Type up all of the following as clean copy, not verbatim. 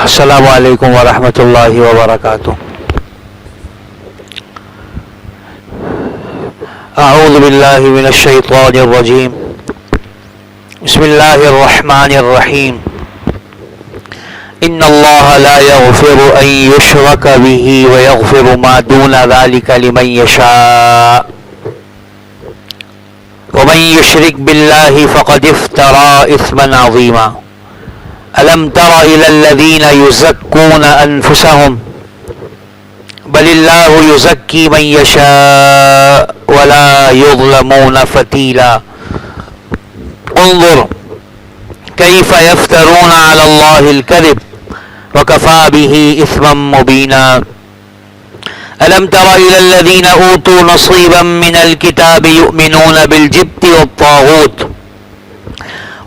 السلام علیکم ورحمۃ اللہ وبرکاتہ. اعوذ باللہ من الشیطان الرجیم. بسم اللہ الرحمن الرحیم. ان اللہ لا یغفر ان یشرک به ویغفر ما دون ذلک لمن یشاء ومن یشرک باللہ فقد افترى اثما عظیما. ألم تر إلى الذين يزكون أنفسهم بل الله يزكي من يشاء ولا يظلمون فتيلا. انظر كيف يفترون على الله الكذب وكفى به إثما مبينا. ألم تر إلى الذين أوتوا نصيبا من الكتاب يؤمنون بالجبت والطاغوت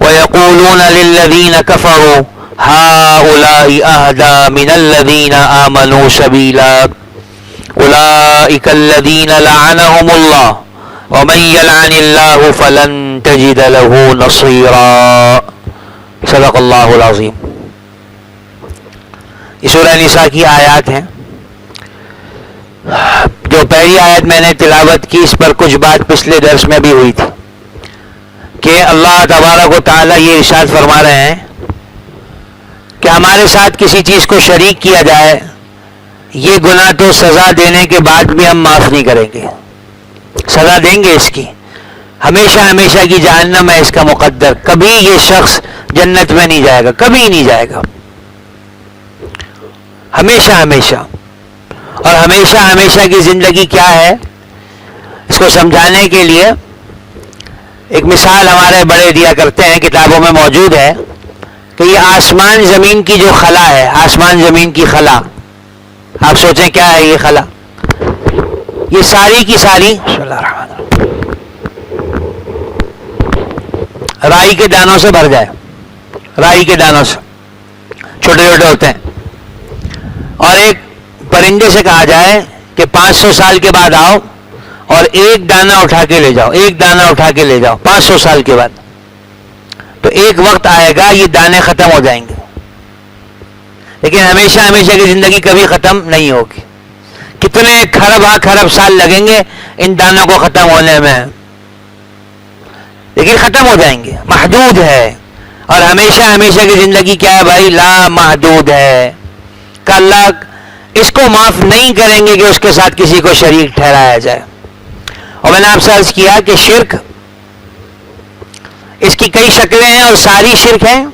ويقولون للذين كفروا هؤلاء أهدى من الذين آمنوا سبيلا. أولئك الذين لعنهم الله ومن يلعن الله فلن تجد له نصيرا. صدق اللہ العظیم. یہ سورہ نساء کی آیات ہیں. جو پہلی آیت میں نے تلاوت کی اس پر کچھ بات پچھلے درس میں بھی ہوئی تھی کہ اللہ تبارک و تعالیٰ یہ ارشاد فرما رہے ہیں کہ ہمارے ساتھ کسی چیز کو شریک کیا جائے یہ گناہ تو سزا دینے کے بعد بھی ہم معاف نہیں کریں گے. سزا دیں گے اس کی، ہمیشہ ہمیشہ کی جہنم ہے اس کا مقدر. کبھی یہ شخص جنت میں نہیں جائے گا، کبھی نہیں جائے گا، ہمیشہ ہمیشہ. اور ہمیشہ ہمیشہ کی زندگی کیا ہے اس کو سمجھانے کے لیے ایک مثال ہمارے بڑے دیا کرتے ہیں، کتابوں میں موجود ہے کہ یہ آسمان زمین کی جو خلا ہے، آسمان زمین کی خلا، آپ سوچیں کیا ہے یہ خلا؟ یہ ساری کی ساری رائی کے دانوں سے بھر جائے. رائی کے دانوں سے چھوٹے چھوٹے ہوتے ہیں. اور ایک پرندے سے کہا جائے کہ 500 سال کے بعد آؤ اور ایک دانہ اٹھا کے لے جاؤ، ایک دانہ اٹھا کے لے جاؤ 500 سال کے بعد. تو ایک وقت آئے گا یہ دانے ختم ہو جائیں گے، لیکن ہمیشہ ہمیشہ کی زندگی کبھی ختم نہیں ہوگی. کتنے کھرب سال لگیں گے ان دانوں کو ختم ہونے میں، لیکن ختم ہو جائیں گے. محدود ہے. اور ہمیشہ ہمیشہ کی زندگی کیا ہے بھائی؟ لا محدود ہے. کہ اللہ اس کو معاف نہیں کریں گے کہ اس کے ساتھ کسی کو شریک ٹھہرایا جائے. اور میں نے آپ سے عرض کیا کہ شرک اس کی کئی شکلیں ہیں اور ساری شرک ہیں.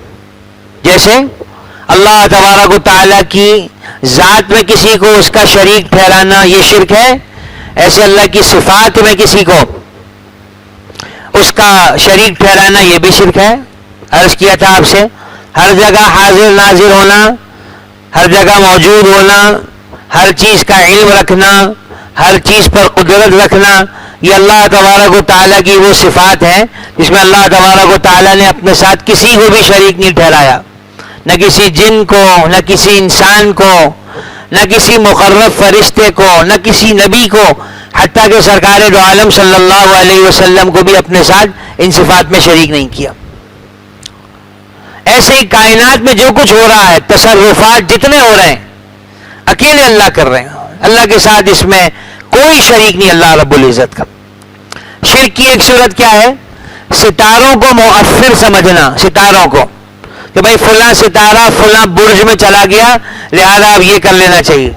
جیسے اللہ تبارک و تعالیٰ کی ذات میں کسی کو اس کا شریک ٹھہرانا یہ شرک ہے. ایسے اللہ کی صفات میں کسی کو اس کا شریک ٹھہرانا یہ بھی شرک ہے. عرض کیا تھا آپ سے ہر جگہ حاضر ناظر ہونا، ہر جگہ موجود ہونا، ہر چیز کا علم رکھنا، ہر چیز پر قدرت رکھنا، یہ اللہ تبارک و تعالیٰ کی وہ صفات ہیں جس میں اللہ تبارک و تعالیٰ نے اپنے ساتھ کسی کو بھی شریک نہیں ٹھہرایا. نہ کسی جن کو، نہ کسی انسان کو، نہ کسی مقرب فرشتے کو، نہ کسی نبی کو، حتیٰ کہ سرکار دو عالم صلی اللہ علیہ وسلم کو بھی اپنے ساتھ ان صفات میں شریک نہیں کیا. ایسے ہی کائنات میں جو کچھ ہو رہا ہے، تصرفات جتنے ہو رہے ہیں اکیلے اللہ کر رہے ہیں. اللہ کے ساتھ اس میں کوئی شریک نہیں اللہ رب العزت کا. شرک کی ایک صورت کیا ہے؟ ستاروں کو مؤثر سمجھنا. ستاروں کو کہ بھائی فلاں ستارہ فلاں برج میں چلا گیا لہذا اب یہ کر لینا چاہیے،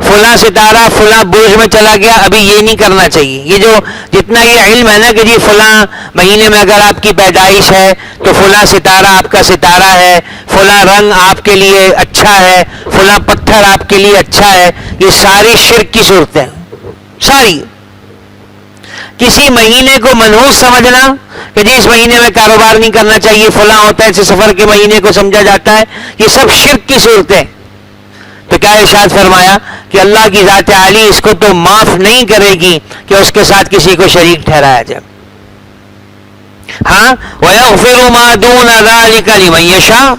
فلاں ستارہ فلاں برج میں چلا گیا ابھی یہ نہیں کرنا چاہیے. یہ جو جتنا یہ علم ہے نا کہ جی فلاں مہینے میں اگر آپ کی پیدائش ہے تو فلاں ستارہ آپ کا ستارہ ہے، فلاں رنگ آپ کے لیے اچھا ہے، فلاں پتھر آپ کے لیے اچھا ہے، یہ ساری شرک کی صورتیں ساری. کسی مہینے کو منحوس سمجھنا کہ جی اس مہینے میں کاروبار نہیں کرنا چاہیے، فلاں ہوتا ہے، اسے سفر کے مہینے کو سمجھا جاتا ہے، یہ سب شرک کی صورتیں. تو کیا ارشاد فرمایا کہ اللہ کی ذات عالی اس کو تو معاف نہیں کرے گی کہ اس کے ساتھ کسی کو شریک ٹھہرایا جائے. ہاں وَيَغْفِرُ مَا دُونَ ذَلِكَ لِمَن يَشَاءُ.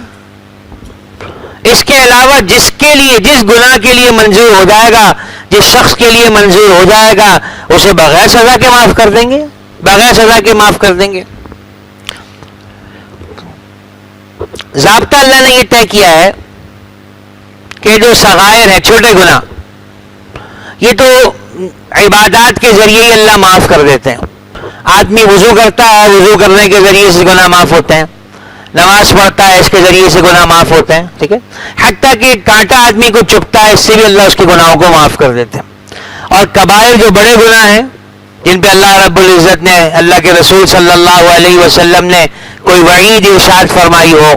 اس کے علاوہ جس کے لیے، جس گناہ کے لیے منظور ہو جائے گا، جس شخص کے لیے منظور ہو جائے گا اسے بغیر سزا کے معاف کر دیں گے، بغیر سزا کے معاف کر دیں گے. ضابطہ اللہ نے یہ طے کیا ہے کہ جو صغائر ہیں، چھوٹے گناہ، یہ تو عبادات کے ذریعے ہی اللہ معاف کر دیتے ہیں. آدمی وضو کرتا ہے، وضو کرنے کے ذریعے سے گناہ معاف ہوتے ہیں. نماز پڑھتا ہے، اس کے ذریعے سے گناہ معاف ہوتے ہیں. ٹھیک ہے، حتیٰ کہ کانٹا آدمی کو چبھتا ہے، اس سے بھی اللہ اس کے گناہوں کو معاف کر دیتے ہیں. اور کبائر جو بڑے گناہ ہیں جن پہ اللہ رب العزت نے، اللہ کے رسول صلی اللہ علیہ وسلم نے کوئی وعید ارشاد فرمائی ہو،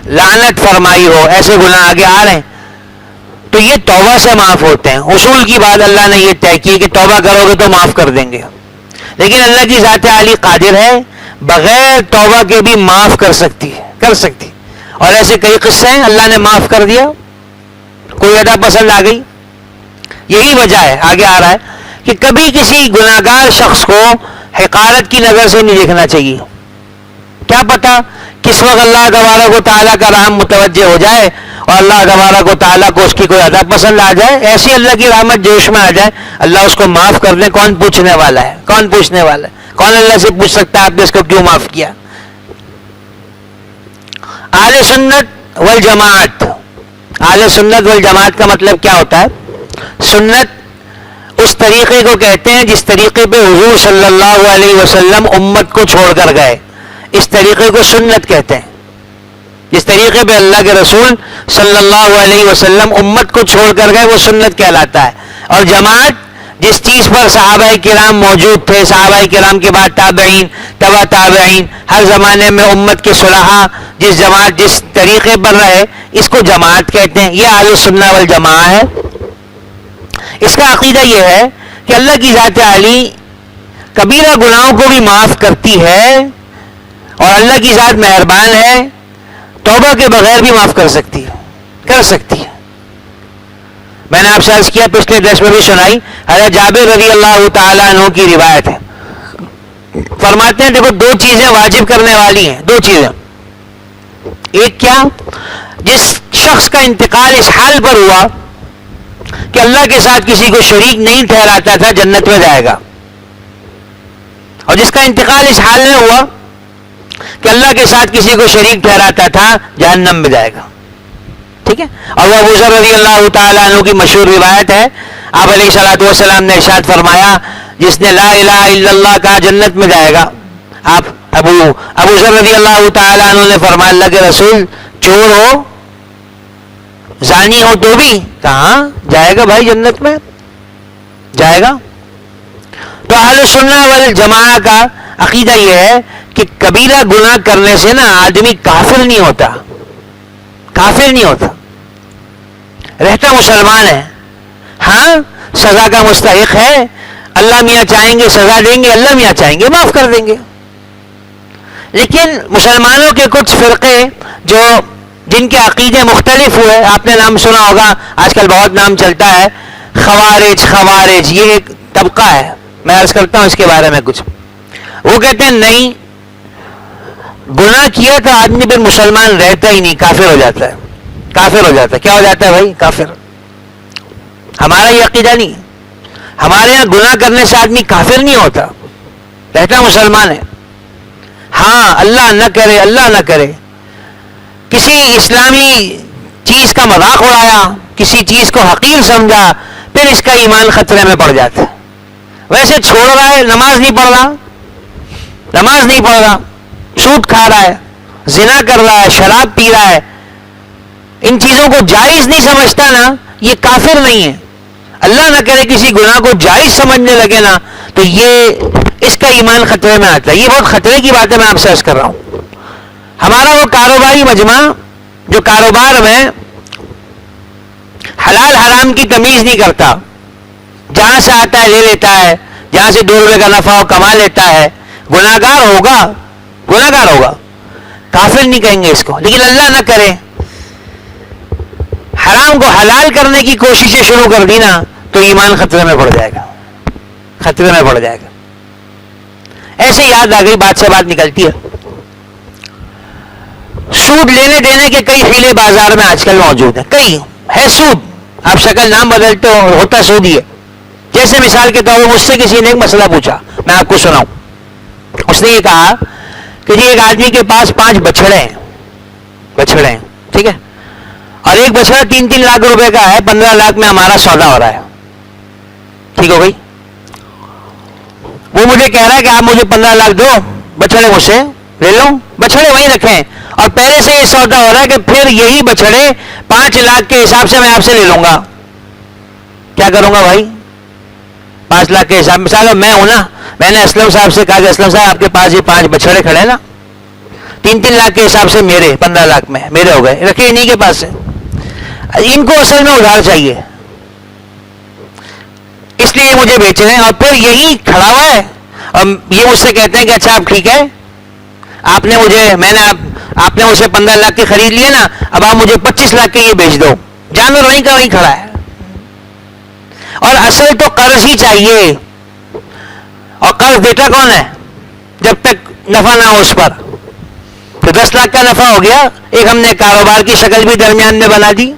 لعنت فرمائی ہو، ایسے گناہ آگے آ رہے ہیں، تو یہ توبہ سے معاف ہوتے ہیں. اصول کی بات اللہ نے یہ طے کی کہ توبہ کرو گے تو معاف کر دیں گے. لیکن اللہ کی ذات عالی قادر ہے، بغیر توبہ کے بھی معاف کر سکتی ہے، کر سکتی. اور ایسے کئی قصے ہیں اللہ نے معاف کر دیا، کوئی ادا پسند آ گئی. یہی وجہ ہے، آگے آ رہا ہے کہ کبھی کسی گناہگار شخص کو حقارت کی نظر سے نہیں دیکھنا چاہیے. کیا پتا کس وقت اللہ تبارک و تعالیٰ کا رحم متوجہ ہو جائے اور اللہ تبارک و تعالیٰ کو اس کی کوئی ادا پسند آ جائے، ایسی اللہ کی رحمت جوش میں آ جائے، اللہ اس کو معاف کر دے. کون پوچھنے والا ہے؟ کون پوچھنے والا ہے؟ کون اللہ سے پوچھ سکتا ہے آپ نے اس کو کیوں معاف کیا؟ اہل سنت والجماعت، اہل سنت والجماعت کا مطلب کیا ہوتا ہے؟ سنت اس طریقے کو کہتے ہیں جس طریقے پہ حضور صلی اللہ علیہ وسلم امت کو چھوڑ کر گئے، اس طریقے کو سنت کہتے ہیں. جس طریقے پہ اللہ کے رسول صلی اللہ علیہ وسلم امت کو چھوڑ کر گئے وہ سنت کہلاتا ہے. اور جماعت جس چیز پر صحابہ کرام موجود تھے، صحابہ کرام کے بعد تابعین، تبع تابعین، ہر زمانے میں امت کے صلحاء جس جماعت جس طریقے پر رہے، اس کو جماعت کہتے ہیں. یہ اہل سنت والجماعت ہے. اس کا عقیدہ یہ ہے کہ اللہ کی ذات عالی کبیرہ گناہوں کو بھی معاف کرتی ہے اور اللہ کی ذات مہربان ہے، توبہ کے بغیر بھی معاف کر سکتی ہے، کر سکتی ہے. میں نے آپ سے عرض کیا، پچھلے درس میں بھی سنائی، حضرت جابر رضی اللہ تعالیٰ عنہ کی روایت ہے. فرماتے ہیں دیکھو دو چیزیں واجب کرنے والی ہیں، دو چیزیں. ایک کیا؟ جس شخص کا انتقال اس حال پر ہوا کہ اللہ کے ساتھ کسی کو شریک نہیں ٹھہراتا تھا، جنت میں جائے گا. اور جس کا انتقال اس حال میں ہوا کہ اللہ کے ساتھ کسی کو شریک ٹھہراتا تھا، جہنم میں جائے گا. ٹھیک ہے. اور وہ ابو ذر رضی اللہ تعالیٰ عنہ کی مشہور روایت ہے، آپ علیہ الصلوۃ والسلام نے ارشاد فرمایا جس نے لا الہ الا اللہ کہا جنت میں جائے گا. آپ ابو ذر رضی اللہ تعالیٰ عنہ نے فرمایا اللہ کے رسول چور ہو، زانی ہو تو بھی؟ کہاں جائے گا بھائی، جنت میں جائے گا. تو اہل سنت والجماعت کا عقیدہ یہ ہے کہ کبیرہ گناہ کرنے سے نا آدمی کافر نہیں ہوتا، کافر نہیں ہوتا، رہتا مسلمان ہے. ہاں سزا کا مستحق ہے، اللہ میاں چاہیں گے سزا دیں گے، اللہ میاں چاہیں گے معاف کر دیں گے. لیکن مسلمانوں کے کچھ فرقے جو جن کے عقیدے مختلف ہوئے، آپ نے نام سنا ہوگا، آج کل بہت نام چلتا ہے، خوارج، یہ ایک طبقہ ہے. میں عرض کرتا ہوں اس کے بارے میں کچھ. وہ کہتے ہیں نہیں، گناہ کیا تو آدمی پھر مسلمان رہتا ہی نہیں، کافر ہو جاتا ہے. کافر ہو جاتا ہے. کیا ہو جاتا ہے بھائی؟ کافر. ہمارا یہ عقیدہ نہیں. ہمارے یہاں گناہ کرنے سے آدمی کافر نہیں ہوتا، رہتا مسلمان ہے. ہاں اللہ نہ کرے، اللہ نہ کرے کسی اسلامی چیز کا مذاق اڑایا، کسی چیز کو حقیر سمجھا، پھر اس کا ایمان خطرے میں پڑ جاتا ہے. ویسے چھوڑ رہا ہے، نماز نہیں پڑھ رہا، سود کھا رہا ہے، زنا کر رہا ہے، شراب پی رہا ہے، ان چیزوں کو جائز نہیں سمجھتا نا، یہ کافر نہیں ہے. اللہ نہ کرے کسی گناہ کو جائز سمجھنے لگے نا تو یہ اس کا ایمان خطرے میں آتا ہے. یہ بہت خطرے کی بات ہے، میں آپ سے عرض کر رہا ہوں. ہمارا وہ کاروباری مجمع جو کاروبار میں حلال حرام کی تمیز نہیں کرتا، جہاں سے آتا ہے لے لیتا ہے، جہاں سے 2 روپے کا نفع ہو کما لیتا ہے، گناہگار ہوگا، کافر نہیں کہیں گے اس کو. لیکن اللہ نہ کرے حرام کو حلال کرنے کی کوششیں شروع کر دی نا تو ایمان خطرے میں پڑ جائے گا. ایسے یاد آ گئی، بات سے بات نکلتی ہے. سود لینے دینے کے کئی حیلے بازار میں آج کل موجود ہیں. کئی ہے سود، آپ شکل نام بدلتے ہو، ہوتا سود ہی ہے. جیسے مثال کے طور پر مجھ سے کسی نے ایک مسئلہ پوچھا، میں آپ کو سناؤں. اس نے یہ کہا کہ جی ایک آدمی کے پاس 5 بچھڑے ہیں، ٹھیک ہے، اور ایک بچڑا 3-3 لاکھ روپے کا ہے, 15 لاکھ میں ہمارا سودا ہو رہا ہے, ٹھیک ہو گئی. وہ مجھے کہہ رہا ہے کہ آپ مجھے 15 لاکھ دو, بچڑے مجھ سے لے لو, بچڑے وہیں رکھیں, اور پہلے سے یہ سودا ہو رہا ہے کہ پھر یہی بچڑے 5 لاکھ کے حساب سے میں آپ سے لے لوں گا. کیا کروں گا بھائی؟ 5 لاکھ کے حساب, مثال میں ہوں نا, میں نے اسلم صاحب سے کہا کہ اسلم صاحب آپ کے پاس یہ 5 بچڑے کھڑے ہیں نا, 3-3 لاکھ کے حساب سے میرے 15 لاکھ میں میرے ہو گئے, رکھے انہیں کے پاس سے, ان کو اصل میں ادھار چاہیے, اس لیے مجھے بیچ رہے ہیں. اور پھر یہی کھڑا ہوا ہے اور یہ مجھ سے کہتے ہیں کہ اچھا آپ ٹھیک ہے, آپ نے مجھ سے 15 لاکھ کے خرید لیے نا, اب آپ مجھے 25 لاکھ کے یہ بیچ دو. جانور وہیں کا وہیں کھڑا ہے, اور اصل تو قرض ہی چاہیے, اور قرض دیتا کون ہے جب تک نفع نہ ہو اس پر. تو 10 لاکھ کا نفع ہو گیا, ایک ہم نے کاروبار کی شکل بھی درمیان میں بنا دی,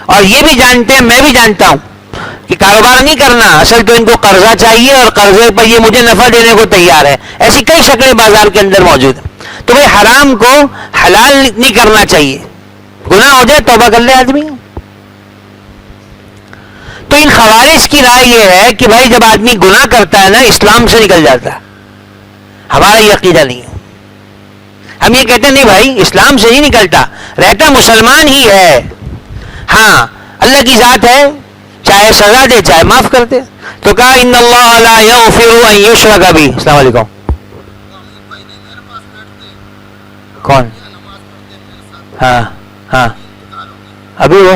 اور یہ بھی جانتے ہیں, میں بھی جانتا ہوں کہ کاروبار نہیں کرنا, اصل تو ان کو قرضہ چاہیے اور قرضے پر یہ مجھے نفع دینے کو تیار ہے. ایسی کئی شکلیں بازار کے اندر موجود ہیں. تو بھائی حرام کو حلال نہیں کرنا چاہیے, گناہ ہو جائے توبہ کر لے آدمی. تو ان خوارج کی رائے یہ ہے کہ بھائی جب آدمی گناہ کرتا ہے نا, اسلام سے نکل جاتا ہے. ہمارا یہ عقیدہ نہیں ہے, ہم یہ کہتے ہیں نہیں بھائی اسلام سے نہیں نکلتا, رہتا مسلمان ہی ہے. ہاں اللہ کی ذات ہے, چاہے سزا دے چاہے معاف کر دے. تو کہا ان اللہ لا یغفر ان یشرک بہ. السلام علیکم. کون؟ ہاں ہاں ابھی وہ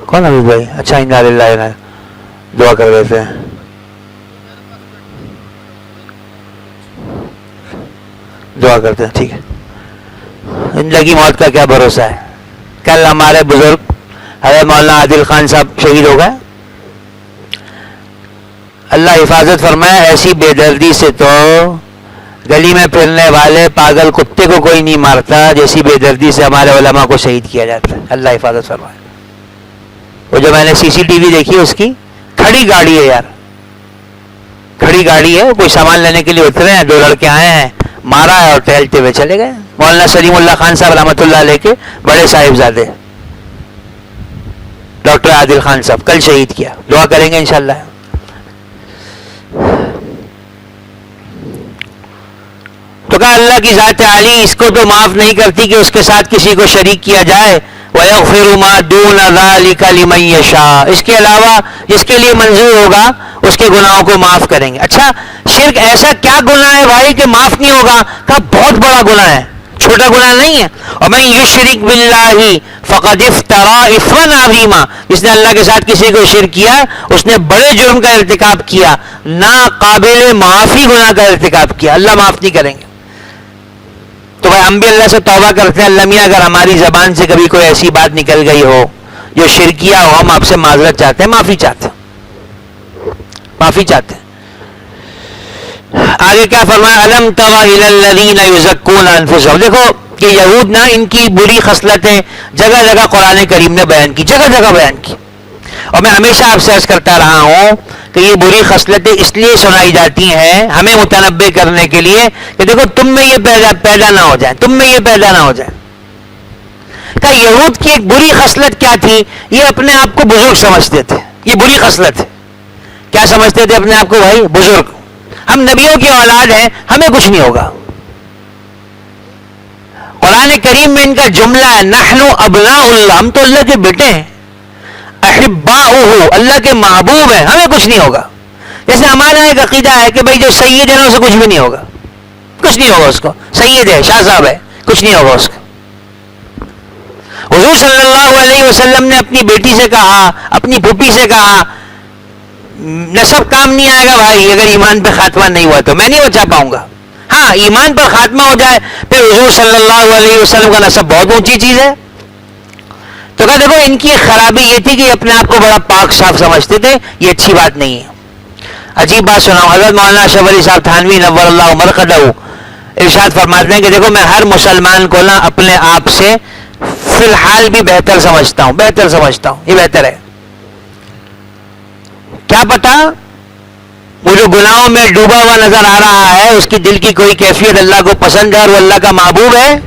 کون ابھی بھائی؟ اچھا انا للہ, دعا کر دیتے ہیں. دعا کرتے ہیں, ٹھیک ہے. زندگی موت کا کیا بھروسہ ہے. کل ہمارے بزرگ حضرت مولانا عادل خان صاحب شہید ہو گئے, اللہ حفاظت فرمائے. ایسی بے دردی سے تو گلی میں پھرنے والے پاگل کتے کو کوئی نہیں مارتا جیسی بے دردی سے ہمارے علماء کو شہید کیا جاتا ہے. اللہ حفاظت فرمائے. وہ جو میں نے CCTV دیکھی اس کی, کھڑی گاڑی ہے یار, کھڑی گاڑی ہے, کوئی سامان لینے کے لیے اترے ہیں, 2 لڑکے آئے ہیں, مارا ہے اور ٹہلتے ہوئے چلے گئے. مولانا سلیم اللہ خان صاحب رحمۃ اللہ علیہ کے بڑے صاحبزادے ڈاکٹر عادل خان صاحب کل شہید کیا. دعا کریں گے انشاءاللہ. تو کہا اللہ کی ذات عالی اس کو تو معاف نہیں کرتی کہ اس کے ساتھ کسی کو شریک کیا جائے. وَيَغْفِرُ مَا دُونَ ذَلِكَ لِمَن يَشَاءُ, اس کے علاوہ جس کے لیے منظور ہوگا اس کے گناہوں کو معاف کریں گے. اچھا شرک ایسا کیا گناہ ہے بھائی کہ معاف نہیں ہوگا؟ کہا بہت بڑا گناہ ہے, چھوٹا گناہ نہیں ہے. وَمَن يُشْرِكْ بِاللَّهِ فَقَدِ افْتَرَىٰ إِثْمًا عَظِيمًا, جس نے اللہ کے ساتھ کسی کو شرک کیا اس نے بڑے جرم کا ارتکاب کیا, ناقابل معافی گناہ کا ارتکاب کیا. اللہ معاف نہیں کریں گے. تو بھائی ہم بھی اللہ سے توبہ کرتے ہیں, اللہ میاں اگر ہماری زبان سے کبھی کوئی ایسی بات نکل گئی ہو جو شرکیہ ہو, ہم آپ سے معذرت چاہتے ہیں, معافی چاہتے ہیں, معافی چاہتے ہیں. آگے کیا فرمایا؟ الم تر الی الذین یزکون انفسہم. دیکھو کہ یہود نا, ان کی بری خصلتیں جگہ جگہ قرآن کریم نے بیان کی, جگہ جگہ بیان کی. اور میں ہمیشہ آپ سے عرض کرتا رہا ہوں کہ یہ بری خصلتیں اس لیے سنائی جاتی ہیں ہمیں متنبہ کرنے کے لیے کہ دیکھو تم میں یہ پیدا نہ ہو جائے, تم میں یہ پیدا نہ ہو جائے. کہ یہود کی ایک بری خصلت کیا تھی؟ یہ اپنے آپ کو بزرگ سمجھتے تھے. یہ بری خصلت ہے. کیا سمجھتے تھے اپنے آپ کو؟ بھائی بزرگ, ہم نبیوں کی اولاد ہیں, ہمیں کچھ نہیں ہوگا. قرآن کریم میں ان کا جملہ ہے نحن ابناء اللہ, ہم تو اللہ کے بیٹے ہیں. احباؤہ, اللہ کے محبوب ہیں, ہمیں کچھ نہیں ہوگا. جیسے ہمارا ایک عقیدہ ہے کہ بھائی جو سید ہے نا اسے کچھ بھی نہیں ہوگا, کچھ نہیں ہوگا اس کو. سید ہے, شاہ صاحب ہے, کچھ نہیں ہوگا اس کو. حضور صلی اللہ علیہ وسلم نے اپنی بیٹی سے کہا, اپنی پھوپھی سے کہا, نسب کام نہیں آئے گا بھائی اگر ایمان پہ خاتمہ نہیں ہوا تو, میں نہیں بچا پاؤں گا. ہاں ایمان پر خاتمہ ہو جائے پھر حضور صلی اللہ علیہ وسلم کا نسب بہت اونچی چیز ہے. تو کہا دیکھو ان کی خرابی یہ تھی کہ اپنے آپ کو بڑا پاک صاف سمجھتے تھے, یہ اچھی بات نہیں ہے. عجیب بات سناؤں, حضرت مولانا اشرف علی صاحب تھانوی نور اللہ مرقدہ ارشاد فرماتے ہیں کہ دیکھو میں ہر مسلمان کو نا اپنے آپ سے فی الحال بھی بہتر سمجھتا ہوں, بہتر سمجھتا ہوں, یہ بہتر ہے. کیا پتا وہ جو گناہوں میں ڈوبا ہوا نظر آ رہا ہے اس کی دل کی کوئی کیفیت اللہ کو پسند ہے اور وہ اللہ کا محبوب ہے,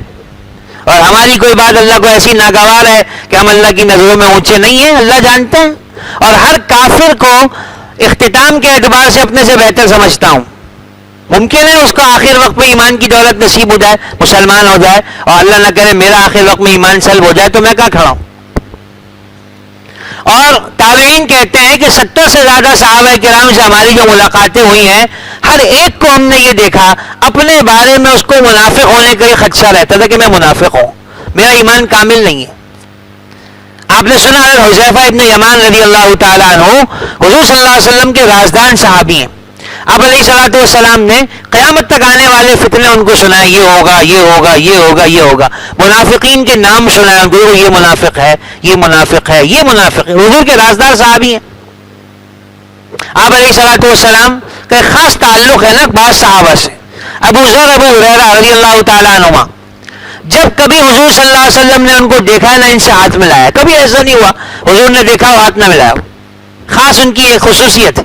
اور ہماری کوئی بات اللہ کو ایسی ناگوار ہے کہ ہم اللہ کی نظروں میں اونچے نہیں ہیں؟ اللہ جانتے ہیں. اور ہر کافر کو اختتام کے اعتبار سے اپنے سے بہتر سمجھتا ہوں. ممکن ہے اس کو آخر وقت میں ایمان کی دولت نصیب ہو جائے، مسلمان ہو جائے، اور اللہ نہ کرے میرا آخر وقت میں ایمان سلب ہو جائے تو میں کہاں کھڑا ہوں. اور تابعین کہتے ہیں کہ 70 سے زیادہ صحابہ کرام سے ہماری جو ملاقاتیں ہوئی ہیں، ہر ایک کو ہم نے یہ دیکھا اپنے بارے میں اس کو منافق ہونے کا یہ خدشہ رہتا تھا کہ میں منافق ہوں، میرا ایمان کامل نہیں ہے. آپ نے سنا ہے حذیفہ ابن یمان رضی اللہ تعالیٰ عنہ حضور صلی اللہ علیہ وسلم کے رازدان صحابی ہیں. آپ علیہ الصلوۃ والسلام نے قیامت تک آنے والے فتنے ان کو سنائے، یہ ہوگا یہ ہوگا یہ ہوگا یہ ہوگا. منافقین کے نام سنائے ان کو، یہ منافق ہے یہ منافق ہے یہ منافق ہے. حضور کے رازدار صحابی ہیں. آپ علیہ الصلوۃ والسلام کا ایک خاص تعلق ہے نا بعض صحابہ سے. ابو ذر ابو ہریرہ رضی اللہ تعالیٰ عنہما جب کبھی حضور صلی اللہ علیہ وسلم نے ان کو دیکھا نہ ان سے ہاتھ ملایا، کبھی ایسا نہیں ہوا حضور نے دیکھا اور ہاتھ نہ ملایا. خاص ان کی ایک خصوصیت ہے.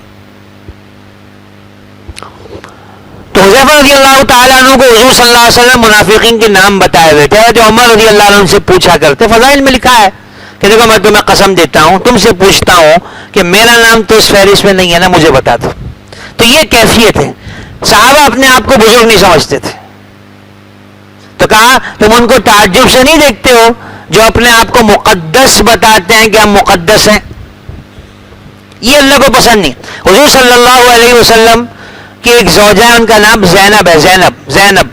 تو حذیفہ رضی اللہ تعالیٰ عنہ کو حضور صلی اللہ علیہ وسلم منافقین کے نام بتائے ہوئے تھے. جو عمر رضی اللہ عنہ سے پوچھا کرتے، فضائل میں لکھا ہے کہ دیکھو میں تمہیں قسم دیتا ہوں، تم سے پوچھتا ہوں کہ میرا نام تو اس فہرست میں نہیں ہے نا، مجھے بتا دو. تو یہ کیفیت ہے. صحابہ اپنے آپ کو بزرگ نہیں سمجھتے تھے. تو کہا تم ان کو تعجب سے نہیں دیکھتے ہو جو اپنے آپ کو مقدس بتاتے ہیں کہ ہم مقدس ہیں؟ یہ اللہ کو پسند نہیں. حضور صلی اللہ علیہ وسلم کی ایک زوجہ ہے، ان کا نام زینب ہے. زینب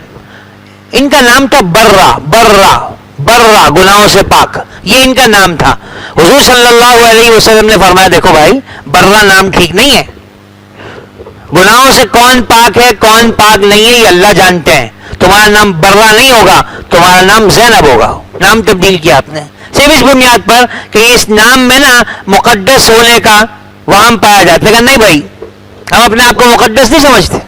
ان کا نام تھا برہ گناہوں سے پاک، یہ ان کا نام تھا. حضور صلی اللہ علیہ وسلم نے فرمایا دیکھو بھائی برہ نام ٹھیک نہیں ہے. گناہوں سے کون پاک ہے کون پاک نہیں ہے یہ اللہ جانتے ہیں. تمہارا نام برہ نہیں ہوگا، تمہارا نام زینب ہوگا. نام تبدیل کیا آپ نے صرف اس بنیاد پر کہ اس نام میں نا مقدس ہونے کا وہاں پایا جاتا ہے. لیکن نہیں بھائی، ہم اپنے آپ کو مقدس نہیں سمجھتے.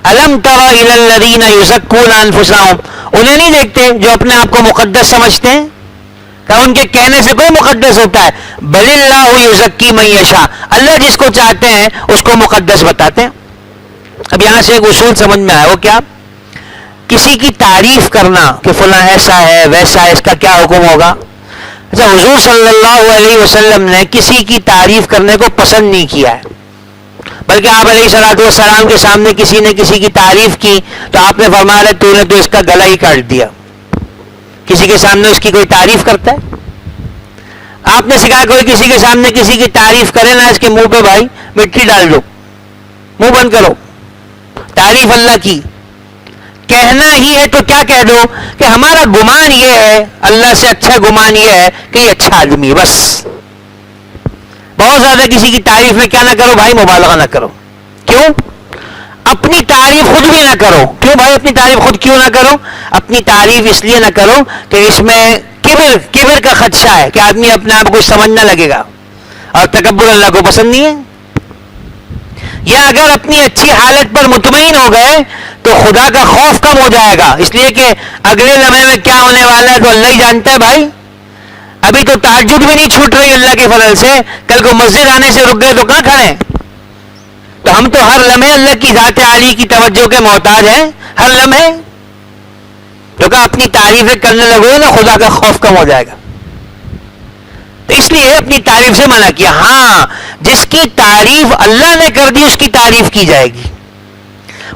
الم تر الی الذین یزکون انفسہم، انہیں نہیں دیکھتے جو اپنے آپ کو مقدس سمجھتے ہیں کہ ان کے کہنے سے کوئی مقدس ہوتا ہے. بل اللہ یزکی من یشاء، اللہ جس کو چاہتے ہیں اس کو مقدس بتاتے ہیں. اب یہاں سے ایک اصول سمجھ میں آیا، وہ کیا؟ کسی کی تعریف کرنا کہ فلاں ایسا ہے ویسا ہے، اس کا کیا حکم ہوگا؟ اچھا، حضور صلی اللہ علیہ وسلم نے کسی کی تعریف کرنے کو پسند نہیں کیا ہے، بلکہ آپ علیہ الصلوۃ والسلام کے سامنے کسی نے کسی کی تعریف کی تو آپ نے فرمایا تو نے تو اس کا گلا ہی کاٹ دیا. کسی کے سامنے اس کی کوئی تعریف کرتا ہے؟ آپ نے سکھایا کوئی کسی کے سامنے کسی کی تعریف کرے نا، اس کے منہ پہ بھائی مٹی ڈال دو، منہ بند کرو. تعریف اللہ کی کہنا ہی ہے تو کیا کہہ دو کہ ہمارا گمان یہ ہے، اللہ سے اچھا گمان یہ ہے کہ یہ اچھا آدمی ہے. بس بہت زیادہ کسی کی تعریف میں کیا نہ کرو بھائی، مبالغہ نہ کرو. کیوں؟ اپنی تعریف خود بھی نہ کرو. کیوں بھائی اپنی تعریف خود کیوں نہ کرو؟ اپنی تعریف اس لیے نہ کرو کہ اس میں کبر کا خدشہ ہے کہ آدمی اپنے آپ کو سمجھنا لگے گا، اور تکبر اللہ کو پسند نہیں ہے. یا اگر اپنی اچھی حالت پر مطمئن ہو گئے تو خدا کا خوف کم ہو جائے گا، اس لیے کہ اگلے لمحے میں کیا ہونے والا ہے تو اللہ ہی جانتا ہے. بھائی ابھی تو تہجد بھی نہیں چھوٹ رہی اللہ کے فضل سے، کل کو مسجد آنے سے رک گئے تو کہاں کھڑے ہیں؟ تو ہم تو ہر لمحے اللہ کی ذات عالی کی توجہ کے محتاج ہیں، ہر لمحے. تو کہ اپنی تعریفیں کرنے لگو نا خدا کا خوف کم ہو جائے گا. تو اس لیے اپنی تعریف سے منع کیا. ہاں جس کی تعریف اللہ نے کر دی اس کی تعریف کی جائے گی.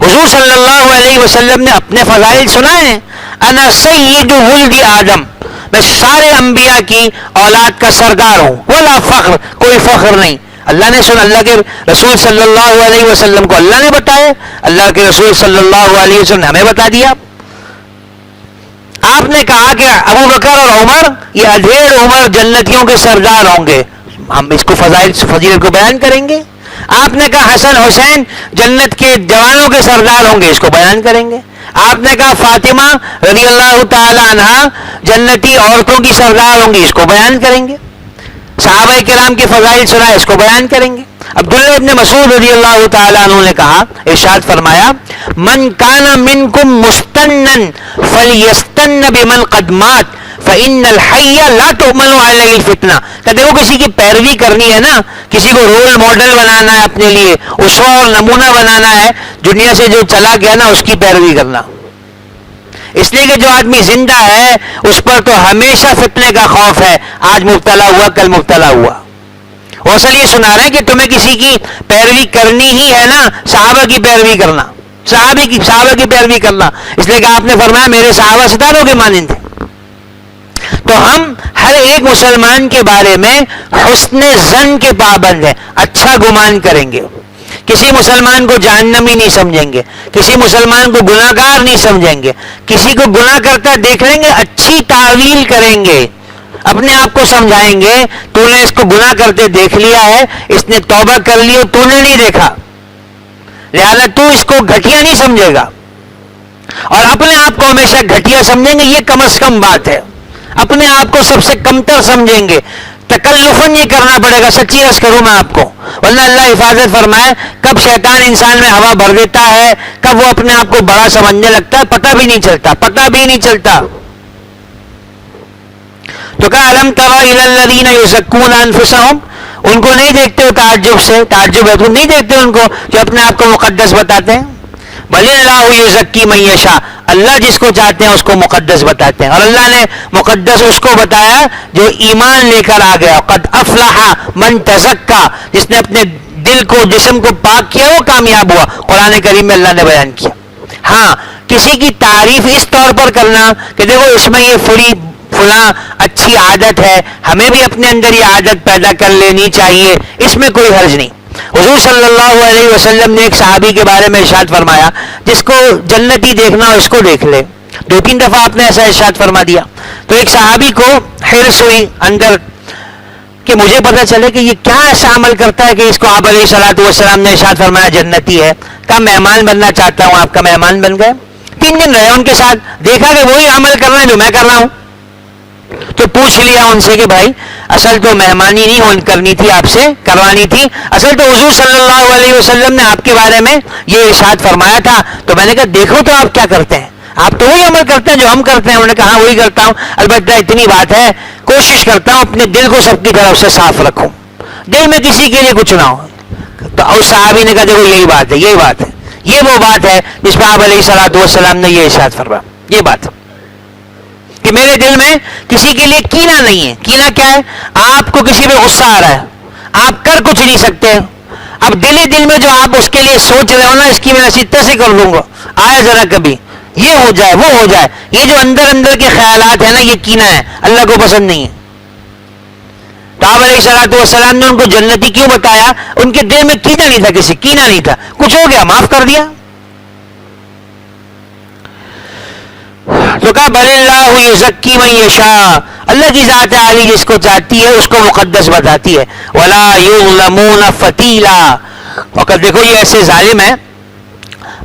حضور صلی اللہ علیہ وسلم نے اپنے فضائل سنائے ہیں. انا سید ولد آدم، میں سارے انبیاء کی اولاد کا سردار ہوں. ولا فخر، کوئی فخر نہیں. اللہ نے سنا، اللہ کے رسول صلی اللہ علیہ وسلم کو اللہ نے بتایا، اللہ کے رسول صلی اللہ علیہ وسلم نے ہمیں بتا دیا. آپ نے کہا کہ ابو بکر اور عمر یہ ادھیڑ عمر جنتیوں کے سردار ہوں گے، ہم اس کو فضیلت کو بیان کریں گے. آپ نے کہا حسن حسین جنت کے جوانوں کے سردار ہوں گے، اس کو بیان کریں گے. آپ نے کہا فاطمہ رضی اللہ تعالی عنہا جنتی عورتوں کی سردار ہوں گی، اس کو بیان کریں گے. صحابہ کرام کے فضائل سنا، اس کو بیان کریں گے. عبداللہ ابن مسعود رضی اللہ تعالیٰ عنہ نے کہا، ارشاد فرمایا من کان منکم مستنن فلیستن بمن قد مات فإن الحی لا تؤمن علیہ الفتنہ. کہ دیکھو کسی کی پیروی کرنی ہے نا، کسی کو رول ماڈل بنانا ہے، اپنے لیے اسوہ اور نمونہ بنانا ہے، دنیا سے جو چلا گیا نا اس کی پیروی کرنا. اس لیے کہ جو آدمی زندہ ہے اس پر تو ہمیشہ فتنے کا خوف ہے، آج مبتلا ہوا کل مبتلا ہوا. وہ اصل یہ سنا رہے ہیں کہ تمہیں کسی کی پیروی کرنی ہی ہے نا، صحابہ کی پیروی کرنا، صحابہ کی پیروی کرنا. اس لیے کہ آپ نے فرمایا میرے صحابہ ستاروں کے مانند تھے. تو ہم ہر ایک مسلمان کے بارے میں حسن ظن کے پابند ہیں، اچھا گمان کریں گے. کسی مسلمان کو جہنمی نہیں سمجھیں گے، کسی مسلمان کو گناہ گار نہیں سمجھیں گے. کسی کو گناہ کرتا دیکھ لیں گے اچھی تعویل کریں گے، اپنے آپ کو سمجھائیں گے تو نے اس کو گناہ کرتے دیکھ لیا ہے، اس نے توبہ کر لی تو نے نہیں دیکھا، لہذا تو اس کو گھٹیا نہیں سمجھے گا. اور اپنے آپ کو ہمیشہ گھٹیا سمجھیں گے، یہ کم از کم بات ہے. اپنے آپ کو سب سے کمتر سمجھیں گے، تکلفاً یہ کرنا پڑے گا. سچی عرض کروں میں آپ کو، ورنہ اللہ حفاظت فرمائے کب شیطان انسان میں ہوا بھر دیتا ہے، کب وہ اپنے آپ کو بڑا سمجھنے لگتا ہے، پتہ بھی نہیں چلتا. تو کہا الم تر الی الذین یزکون انفسہم، ان کو نہیں دیکھتے ہو تعجب ہے تو نہیں دیکھتے ان کو جو اپنے آپ کو مقدس بتاتے ہیں. بل اللہ یزکی من یشاء، اللہ جس کو چاہتے ہیں اس کو مقدس بتاتے ہیں. اور اللہ نے مقدس اس کو بتایا جو ایمان لے کر آ گیا. قد افلح من تزکا، جس نے اپنے دل کو جسم کو پاک کیا وہ کامیاب ہوا. قرآن کریم میں اللہ نے بیان کیا. ہاں کسی کی تعریف اس طور پر کرنا کہ دیکھو اس میں یہ فلاں اچھی عادت ہے، ہمیں بھی اپنے اندر یہ عادت پیدا کر لینی چاہیے، اس میں کوئی حرج نہیں. حضور صلی اللہ علیہ وسلم نے ایک صحابی کے بارے میں ارشاد فرمایا جس کو جنتی دیکھنا ہو اس کو دیکھ لے. 2-3 دفعہ آپ نے ایسا ارشاد فرما دیا. تو ایک صحابی کو حرص ہوئی اندر کہ مجھے پتہ چلے کہ یہ کیا ایسا عمل کرتا ہے کہ اس کو آپ علیہ الصلوۃ والسلام نے ارشاد فرمایا جنتی ہے. کہا مہمان بننا چاہتا ہوں. آپ کا مہمان بن گئے. 3 دن رہے ان کے ساتھ، دیکھا کہ وہی عمل کر رہے ہیں جو میں کر رہا ہوں. تو پوچھ لیا ان سے کہ بھائی اصل تو مہمانی نہیں کرنی تھی، آپ سے کروانی تھی، اصل تو حضور صلی اللہ علیہ وسلم نے آپ کے بارے میں یہ ارشاد فرمایا تھا. تو میں نے کہا دیکھو تو آپ کیا کرتے ہیں، آپ تو وہی عمل کرتے ہیں جو ہم کرتے ہیں. انہوں نے کہا ہاں وہی کرتا ہوں، البتہ اتنی بات ہے کوشش کرتا ہوں اپنے دل کو سب کی طرف سے صاف رکھوں، دل میں کسی کے لیے کچھ نہ ہو. تو اس صحابی نے کہا دیکھو یہی بات ہے، یہ وہ بات ہے جس پہ آپ علیہ الصلوۃ والسلام نے یہ ارشاد فرمایا. یہ بات کہ میرے دل میں کسی کے لیے کینہ نہیں ہے. کینہ کیا ہے؟ آپ کو کسی پہ غصہ آ رہا ہے، آپ کر کچھ نہیں سکتے. اب دل میں جو آپ اس کے لیے سوچ رہے ہو نا اس کی میں نصیحت سے کر دوں گا، آئے ذرا کبھی یہ ہو جائے وہ ہو جائے، یہ جو اندر کے خیالات ہیں نا یہ کینہ ہے، اللہ کو پسند نہیں ہے. تو آپ علیہ الصلوۃ والسلام نے ان کو جنتی کیوں بتایا؟ ان کے دل میں کینہ نہیں تھا، کینہ نہیں تھا، کچھ ہو گیا معاف کر دیا. تو کہا بل اللہ یزکی من یشاء، اللہ کی ذات عالی جس کو چاہتی ہے اس کو مقدس بتاتی ہے. ولا یظلمون فتیلا. اور دیکھو یہ ایسے ظالم ہیں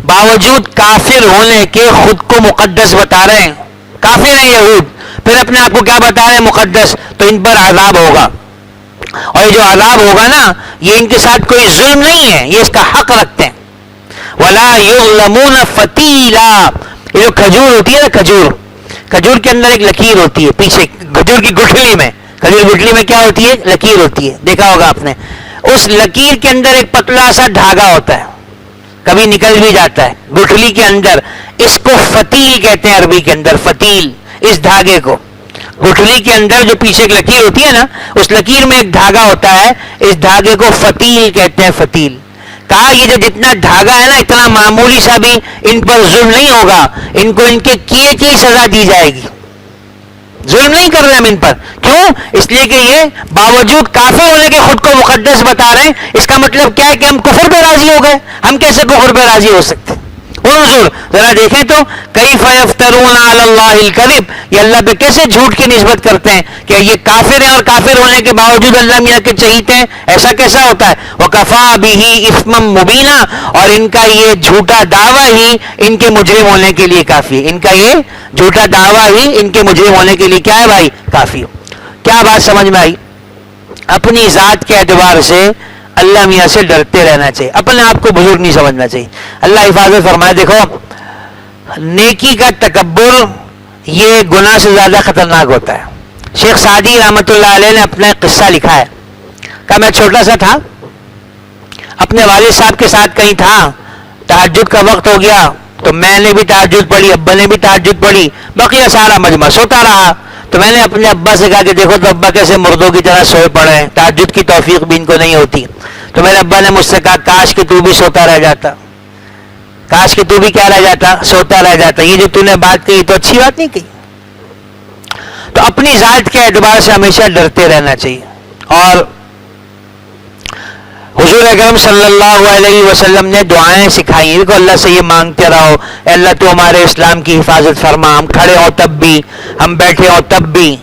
باوجود کافر ہونے کے خود کو مقدس بتا رہے ہیں. کافر ہیں یہود، پھر اپنے آپ کو کیا بتا رہے ہیں؟ مقدس. تو ان پر عذاب ہوگا، اور یہ جو عذاب ہوگا نا یہ ان کے ساتھ کوئی ظلم نہیں ہے، یہ اس کا حق رکھتے ہیں. ولا یظلمون فتیلا. یہ جو کھجور ہوتی ہے نا، کھجور کے اندر ایک لکیر ہوتی ہے پیچھے، کھجور کی گٹھلی میں کیا ہوتی ہے؟ لکیر ہوتی ہے، دیکھا ہوگا آپ نے. اس لکیر کے اندر ایک پتلا سا دھاگا ہوتا ہے، کبھی نکل بھی جاتا ہے گٹھلی کے اندر. اس کو فتیل کہتے ہیں عربی کے اندر، فتیل. اس دھاگے کو گٹھلی کے اندر جو پیچھے ایک لکیر ہوتی ہے نا اس لکیر میں ایک دھاگا ہوتا ہے، اس دھاگے کو فتیل کہتے ہیں، فتیل. کہا یہ جو جتنا دھاگا ہے نا اتنا معمولی سا بھی ان پر ظلم نہیں ہوگا، ان کو ان کے کیے کی سزا دی جائے گی. ظلم نہیں کر رہے ہم ان پر. کیوں؟ اس لیے کہ یہ باوجود کافر ہونے کے خود کو مقدس بتا رہے ہیں. اس کا مطلب کیا ہے کہ ہم کفر پہ راضی ہو گئے. ہم کیسے کفر پہ راضی ہو سکتے؟ انظر، ذرا دیکھیں تو کیف یفترون علی اللہ الکذب، یہ اللہ پہ کیسے جھوٹ کی نسبت کرتے ہیں کہ یہ کافر ہیں اور کافر ہونے کے باوجود اللہ میاں کے چہیتے ہیں. ایسا کیسا ہوتا ہے؟ وکفا بہ اثما مبینا، اور ان کا یہ جھوٹا دعویٰ ہی ان کے مجرم ہونے کے لیے کافی ہے. ان کا یہ جھوٹا دعویٰ ہی ان کے مجرم ہونے کے لیے کیا ہے بھائی؟ کافی. کیا بات سمجھ میں آئی؟ اپنی ذات کے اعتبار سے اللہ میاں سے ڈرتے رہنا چاہیے، اپنے آپ کو بزرگ نہیں سمجھنا چاہیے. اللہ حفاظت فرمائے. دیکھو نیکی کا تکبر یہ گناہ سے زیادہ خطرناک ہوتا ہے. شیخ سعدی رحمۃ اللہ علیہ نے اپنا ایک قصہ لکھا ہے. کہا میں چھوٹا سا تھا، اپنے والد صاحب کے ساتھ کہیں تھا، تہجد کا وقت ہو گیا، تو میں نے بھی تہجد پڑھی, ابا نے بھی تہجد پڑھی, بقیہ سارا مجمع سوتا رہا. تو میں نے اپنے ابا سے کہا کہ دیکھو تو ابا کیسے مردوں کی طرح سوئے پڑے ہیں, تہجد کی توفیق بھی ان کو نہیں ہوتی. تو میرے ابا نے مجھ سے کہا کاش کہ تو بھی سوتا رہ جاتا, کاش کہ تو بھی کیا رہ جاتا, سوتا رہ جاتا. یہ جو تو نے بات کہی تو اچھی بات نہیں کہی. تو اپنی ذات کے اعتبار سے ہمیشہ ڈرتے رہنا چاہیے. اور حضور اکرم صلی اللہ علیہ وسلم نے دعائیں سکھائی. دیکھو اللہ سے یہ مانگتے رہو, اے اللہ تو ہمارے اسلام کی حفاظت فرما, ہم کھڑے ہوں تب بھی, ہم بیٹھے ہوں تب بھی,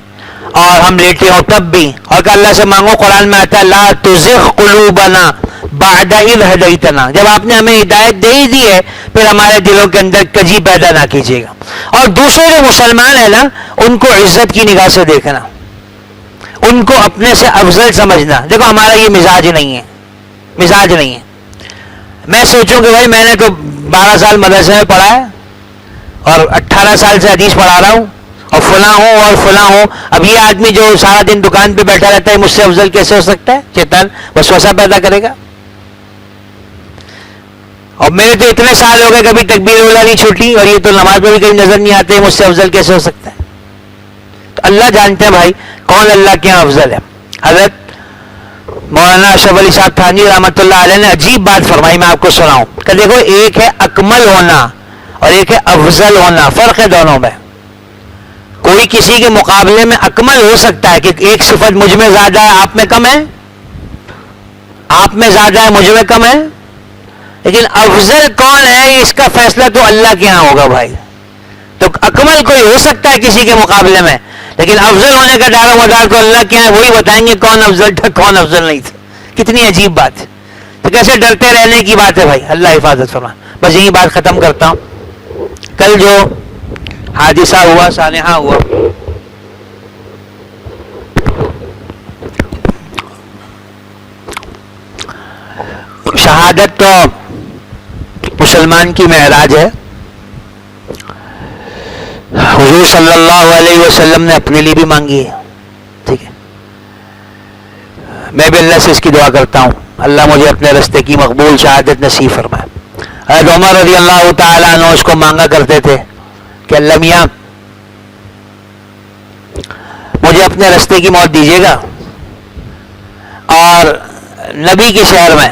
اور ہم لیٹے ہوں تب بھی. اور کہ اللہ سے مانگو, قرآن میں آتا ہے لا تزغ قلوبنا بعد اذ ہدیتنا, جب آپ نے ہمیں ہدایت دے ہی دی ہے پھر ہمارے دلوں کے اندر کجی پیدا نہ کیجیے گا. اور دوسرے جو مسلمان ہیں نا ان کو عزت کی نگاہ سے دیکھنا, ان کو اپنے سے افضل سمجھنا. دیکھو ہمارا یہ مزاج نہیں ہے, مزاج نہیں ہے. میں سوچوں کہ بھائی میں نے تو 12 سال مدرسے میں پڑھا ہے اور 18 سال سے حدیث پڑھا رہا ہوں اور فلاں ہوں اور فلاں ہوں, اب یہ آدمی جو سارا دن دکان پہ بیٹھا رہتا ہے مجھ سے افضل کیسے ہو سکتا ہے؟ شیطان وسوسہ پیدا کرے گا. اور میرے تو اتنے سال ہو گئے کبھی تکبیر اولا نہیں چھوٹی, اور یہ تو نماز میں بھی کہیں نظر نہیں آتے, مجھ سے افضل کیسے ہو سکتا ہے؟ تو اللہ جانتے ہیں بھائی کون اللہ کے یہاں افضل ہے. حضرت مولانا اشرف علی صاحب تھانوی رحمۃ اللہ علیہ نے عجیب بات فرمائی, میں آپ کو سناؤں کہ دیکھو ایک ہے اکمل ہونا اور ایک ہے افضل ہونا, فرق ہے دونوں میں. کوئی کسی کے مقابلے میں اکمل ہو سکتا ہے کہ ایک صفت مجھ میں زیادہ ہے آپ میں کم ہے, آپ میں زیادہ ہے مجھ میں کم ہے, لیکن افضل کون ہے اس کا فیصلہ تو اللہ کے ہاں ہوگا بھائی. تو اکمل کوئی ہو سکتا ہے کسی کے مقابلے میں, لیکن افضل ہونے کا دار و مدار تو اللہ کے ہیں, وہی بتائیں گے کون افضل تھا کون افضل نہیں تھا. کتنی عجیب بات ہے. تو کیسے ڈرتے رہنے کی بات ہے بھائی, اللہ حفاظت فرما. بس یہی بات ختم کرتا ہوں. کل جو حادثہ ہوا, سانحہ ہوا, شہادت تو مسلمان کی معراج ہے. حضور صلی اللہ علیہ وسلم نے اپنے لیے بھی مانگی ہے, ٹھیک ہے. میں بھی اللہ سے اس کی دعا کرتا ہوں اللہ مجھے اپنے راستے کی مقبول شہادت نصیب فرمائے. حضرت عمر رضی اللہ تعالیٰ عنہ اس کو مانگا کرتے تھے کہ اللہ میاں مجھے اپنے راستے کی موت دیجیے گا اور نبی کے شہر میں.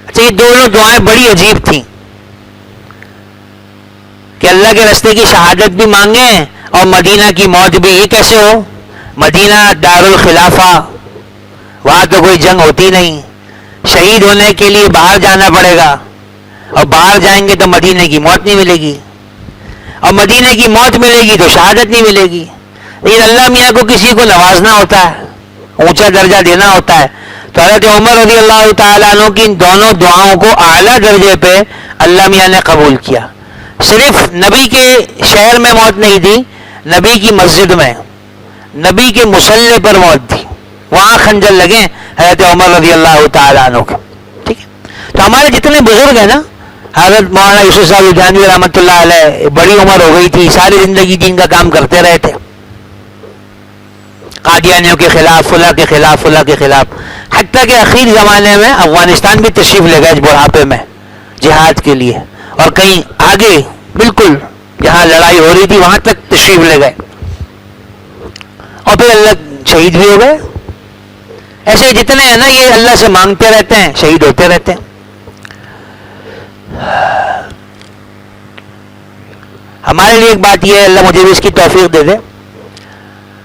اچھا یہ دونوں دعائیں بڑی عجیب تھیں کہ اللہ کے راستے کی شہادت بھی مانگیں اور مدینہ کی موت بھی. یہ کیسے ہو؟ مدینہ دار الخلافہ, وہاں تو کوئی جنگ ہوتی نہیں, شہید ہونے کے لیے باہر جانا پڑے گا, اور باہر جائیں گے تو مدینہ کی موت نہیں ملے گی, اور مدینہ کی موت ملے گی تو شہادت نہیں ملے گی. لیکن اللہ میاں کو کسی کو نوازنا ہوتا ہے, اونچا درجہ دینا ہوتا ہے. تو حضرت عمر رضی اللہ تعالیٰ عنہ کی ان دونوں دعاؤں کو اعلیٰ درجے پہ اللہ میاں نے قبول کیا. صرف نبی کے شہر میں موت نہیں دی, نبی کی مسجد میں, نبی کے مصلے پر موت دی, وہاں خنجر لگے حضرت عمر رضی اللہ تعالیٰ عنہ کا. ٹھیک ہے. تو ہمارے جتنے بزرگ ہیں نا, حضرت مولانا یوسف صاحب جانوی رحمۃ اللہ علیہ, بڑی عمر ہو گئی تھی, ساری زندگی دین کا کام کرتے رہے تھے, قادیانیوں کے خلاف, فلاں کے خلاف, فلاں کے خلاف, حتیٰ کہ آخری زمانے میں افغانستان بھی تشریف لے گئے بڑھاپے میں جہاد کے لیے, اور کہیں آگے بالکل جہاں لڑائی ہو رہی تھی وہاں تک تشریف لے گئے, اور پھر اللہ شہید بھی ہو گئے. ایسے جتنے ہیں نا یہ اللہ سے مانگتے رہتے ہیں, شہید ہوتے رہتے ہیں. ہمارے لیے ایک بات یہ ہے, اللہ مجھے بھی اس کی توفیق دے دے,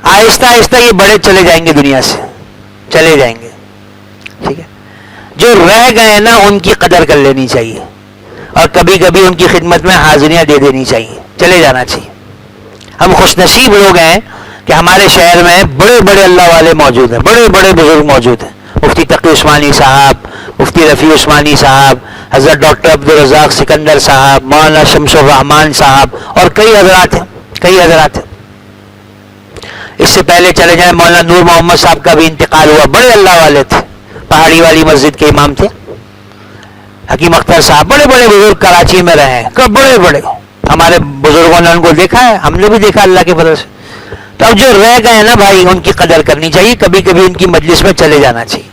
آہستہ آہستہ یہ بڑے چلے جائیں گے, دنیا سے چلے جائیں گے, ٹھیک ہے. جو رہ گئے ہیں نا ان کی قدر کر لینی چاہیے, اور کبھی کبھی ان کی خدمت میں حاضریاں دے دینی چاہیے, چلے جانا چاہیے. ہم خوش نصیب لوگ ہیں کہ ہمارے شہر میں بڑے بڑے اللہ والے موجود ہیں, بڑے بڑے بزرگ موجود ہیں. مفتی تقی عثمانی صاحب, مفتی رفیع عثمانی صاحب, حضرت ڈاکٹر عبدالرزاق سکندر صاحب, مولانا شمس الرحمان صاحب, اور کئی حضرات ہیں, کئی حضرات ہیں. اس سے پہلے چلے جائیں مولانا نور محمد صاحب کا بھی انتقال ہوا, بڑے اللہ والے تھے, پہاڑی والی مسجد کے امام تھے. حکیم اختر صاحب, بڑے بڑے بزرگ کراچی میں رہے ہیں, بڑے بڑے ہمارے بزرگوں نے ان کو دیکھا ہے, ہم نے بھی دیکھا اللہ کے فضل سے. تو اب جو رہ گئے ہیں نا بھائی ان کی قدر کرنی چاہیے, کبھی کبھی ان کی مجلس میں چلے جانا چاہیے,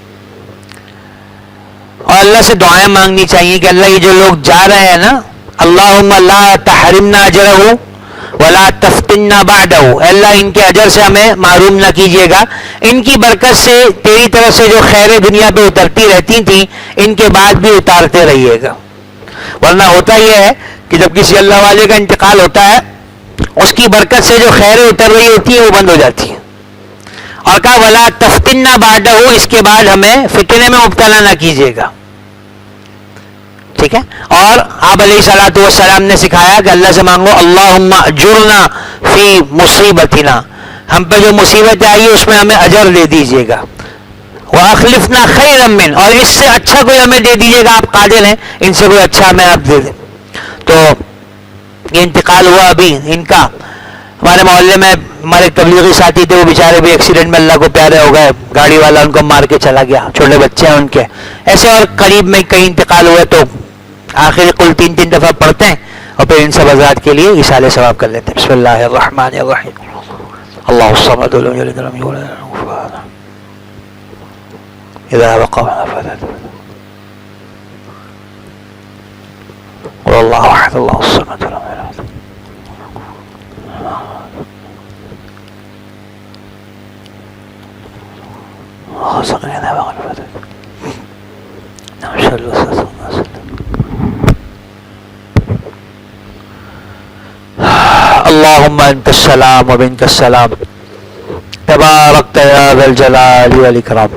اور اللہ سے دعائیں مانگنی چاہیے کہ اللہ یہ جو لوگ جا رہے ہیں نا اللہم لا تحرمنا اجرہ ولا تفتنا بعدہ، اے اللہ ان کے اجر سے ہمیں محروم نہ کیجیے گا، ان کی برکت سے تیری طرف سے جو خیر دنیا پہ اترتی رہتی تھیں ان کے بعد بھی اتارتے رہیے گا۔ ورنہ ہوتا یہ ہے کہ جب کسی اللہ والے کا انتقال ہوتا ہے اس کی برکت سے جو خیریں اتر رہی ہوتی ہیں وہ بند ہو جاتی ہیں، اور کہا ولا تفتنا بعدہ، اس کے بعد ہمیں فتنے میں مبتلا نہ کیجیے گا، ٹھیک ہے۔ اور آپ علیہ الصلوۃ والسلام نے سکھایا کہ اللہ سے مانگو اللہم اجرنا فی مصیبتنا، ہم پہ جو مصیبت آئی ہے اس میں ہمیں اجر دے دیجیے گا، واخلفنا خیرا من، اور اس سے اچھا کوئی ہمیں دے دیجیے گا، آپ قادر ہیں ان سے کوئی اچھا ہمیں آپ دے دیں۔ تو یہ انتقال ہوا ابھی ان کا، ہمارے محلے میں ہمارے تبلیغی ساتھی تھے، وہ بیچارے بھی ایکسیڈنٹ میں اللہ کو پیارے ہو گئے، گاڑی والا ان کو مار کے چلا گیا، چھوٹے بچے ہیں ان کے، ایسے اور قریب میں کئی انتقال ہوئے، تو آخر کل 3 دفعہ پڑھتے ہیں اور پھر ان سب حضرات کے لیے ایصال ثواب کر لیتے ہیں۔ بسم اللہ الرحمن الرحیم، اللہ الصمد لم یلد ولم یولد ولم یکن له کفوا احد، اذا وقع قل اللہ احد اللہ الصمد لم یلد اللہم انت السلام و منک السلام تبارکت یا ذا الجلال والاکرام۔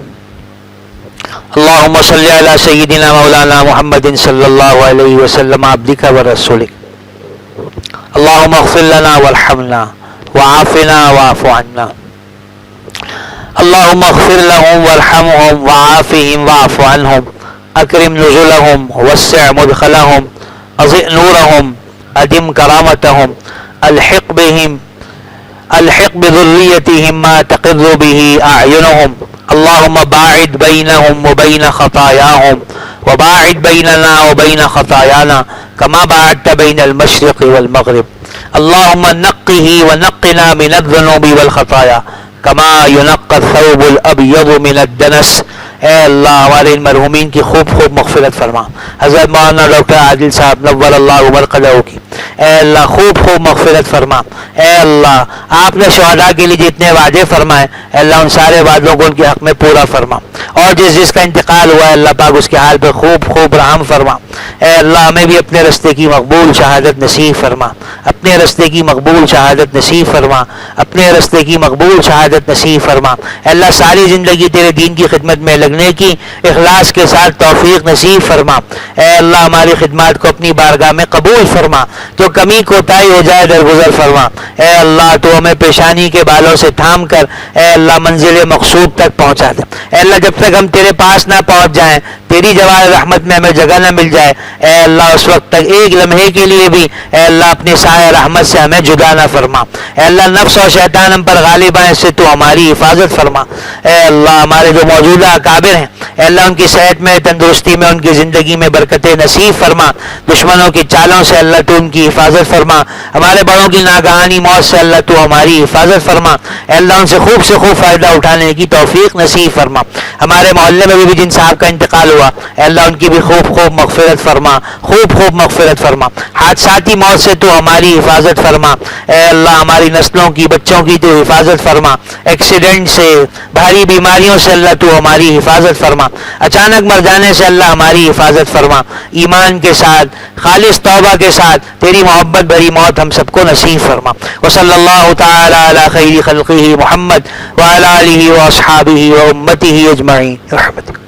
اللہم صلی علی سیدنا مولانا محمد صلی اللہ علیہ وسلم عبدک و رسولک، اللہم اغفر لنا وارحمنا وعافنا واعف عنا، اللہم اغفر لهم وارحمهم وعافهم واعف عنهم، اکرم نزلهم وسع مدخلهم، اضئ نورهم، ادم کرامتهم، الحق بذریتهم ما تقر به اعینهم، اللہم باعد بینهم وبین خطایاهم وباعد بیننا وبین خطایانا کما باعدت بین المشرق والمغرب، اللہم نقه ونقنا من الذنوب والخطایا کما ينقى الثوب الابيض من الدنس۔ اے اللہ ہمارے ان مرحومین کی خوب خوب مغفرت فرما، حضرت مولانا ڈاکٹر عادل صاحب نور اللہ مرقدہ کی، اے اللہ خوب خوب مغفرت فرما، اے اللہ آپ نے شہداء کے لیے جتنے وعدے فرمائے اے اللہ ان سارے وعدوں کو ان کے حق میں پورا فرما، اور جس کا انتقال ہوا ہے اللہ پاک اس کے حال پہ خوب خوب رحم فرما، اے اللہ ہمیں بھی اپنے رستے کی مقبول شہادت نصیب فرما، اپنے رستے کی مقبول شہادت نصیب فرما، اپنے رستے کی مقبول شہادت نصیب فرما، اے اللہ ساری زندگی تیرے دین کی خدمت میں لگنے کی اخلاص کے ساتھ توفیق نصیب فرما، اے اللہ ہماری خدمات کو اپنی بارگاہ میں قبول فرما، جو کمی کوتاہی ہو جائے درگزر فرما، اے اللہ تو ہمیں پیشانی کے بالوں سے تھام کر اے اللہ منزل مقصود تک پہنچا دے، اے اللہ جب تک ہم تیرے پاس نہ پہنچ جائیں، تیری جوار رحمت میں ہمیں جگہ نہ مل جائے، اے اللہ اس وقت تک ایک لمحے کے لیے بھی اے اللہ اپنے سایہ رحمت سے ہمیں جدا نہ فرما، اے اللہ نفس اور شیطان ہم پر غالب ہیں، اس سے تو ہماری حفاظت فرما، اے اللہ ہمارے جو موجودہ اکابر ہیں اے اللہ ان کی صحت میں تندرستی میں ان کی زندگی میں برکت نصیب فرما، دشمنوں کی چالوں سے اللہ تو ان کی حفاظت فرما، ہمارے بڑوں کی ناگہانی موت سے اللہ تو ہماری حفاظت فرما، اے اللہ ان سے خوب فائدہ اٹھانے کی توفیق نصیب فرما، ہمارے محلے میں بھی جن صاحب کا انتقال ہوا اے اللہ ان کی بھی خوب مغفرت فرما، خوب مغفرت فرما، حادثاتی موت سے تو ہماری حفاظت فرما، اے اللہ ہماری نسلوں کی بچوں کی تو حفاظت فرما، ایکسیڈنٹ سے بھاری بیماریوں سے اللہ تو ہماری حفاظت فرما، اچانک مر جانے سے اللہ ہماری حفاظت فرما، ایمان کے ساتھ خالص توبہ کے ساتھ تیری محبت بھری موت ہم سب کو نصیب فرما، وصلی اللہ تعالی علی خیر خلقہ محمد وعلی آلہ واصحابہ وامتہ اجمعین برحمتک۔